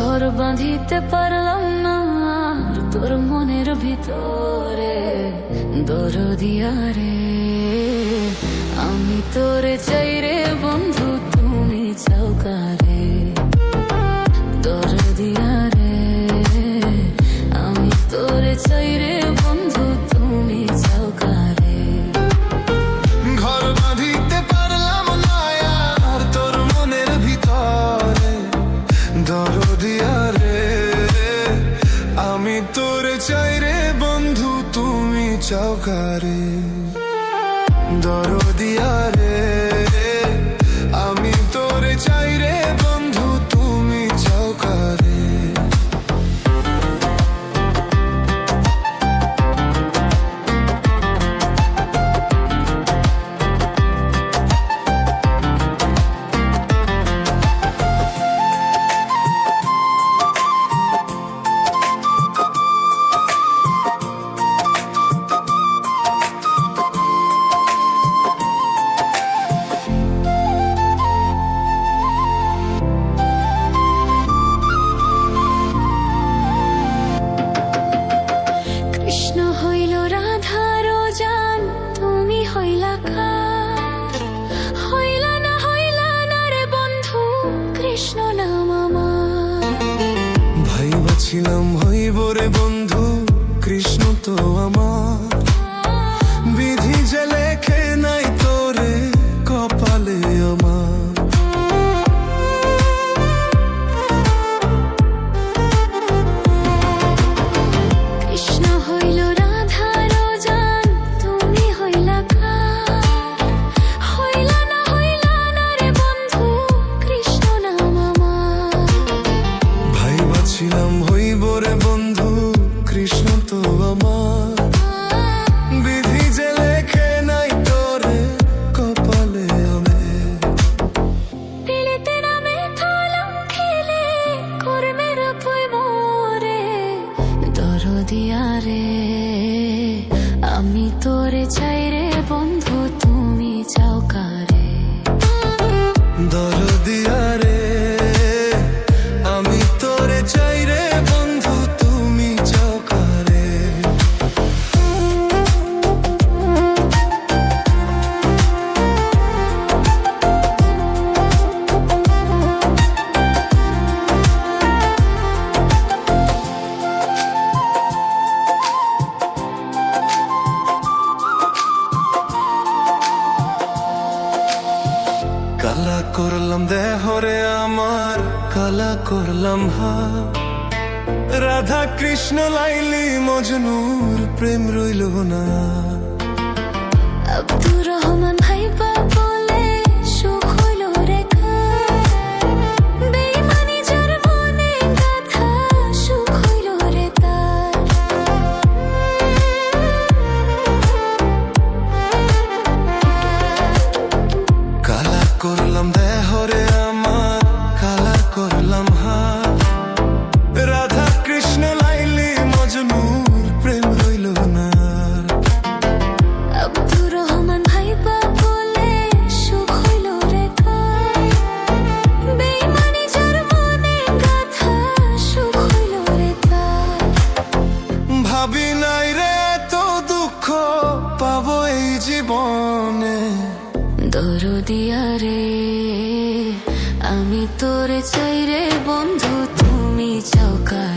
ঘর বাঁধিতে পারলাম না তোর মনের ভিতরে, দরদিয়া রে আমি তোরে চাই রে বন্ধু, তুমি চাও কারে? দরদিয়া রে আমি তোরে চাই রে বন্ধু, তুমি চাও কারে? ঘর বাঁধিতে পারলাম না আর তোর মনের ভিতরে, দরদিয়া রে আমি তোরে চাই রে বন্ধু, তুমি চাও কারে? দরদিয়া রে আমি তোরে চাই রে বন্ধু, তুমি চাও কারে? কৃষ্ণ হইল রাধার জান, তুমি হইলা কার? হইলা না রে বন্ধু, কৃষ্ণ নাম আমার। ভাইবা ছিলাম হইব রে বন্ধু, কৃষ্ণ তো আমার। বিধি যে লেখে নাই তোরে কপালে আমার। কৃষ্ণ হইল রাধার জান, তুমি হইলা কার? হইলা না রে বন্ধু, কৃষ্ণ নাম আমার। ভাইবা ছিলাম হইব রে বন্ধু, কৃষ্ণ তো আমার। বিধি যে লেখে নাই তোরে কপালে আমার। পিড়িতে নামে থালাম খেলে কর্মের বই মোরে, দরদিয়া রে আমি তোরে চাই রে বন্ধু, তুমি চাও কারে? দরদিয়া রে আমি তোরে চাই রে বন্ধু, তুমি চাও কারে? কালা করলাম দেহরে আমার, কালা করলাম হাত। রাধা কৃষ্ণ লাইলি মজনুর প্রেম রইল না। আব্দুর রহমান ভাইবা বলে সুখ হইল রে কার? বেঈমানি যার মনে গাথা, সুখ হইল রে তার। কালা করলাম দেহরে আমার, কালা করলাম হাত। রাধা কৃষ্ণ লাইলি মজনুর প্রেম রইল না। আব্দুর রহমান ভাইবা বলে সুখ হইল রে কার? বেঈমানি যার মনে গাথা, সুখ হইল রে তার। ভাবি নাই রে তো দুঃখ পাবো এই জীবনে। দরদিয়া রে আমি তোরে চাই রে বন্ধু, তুমি চাও কারে?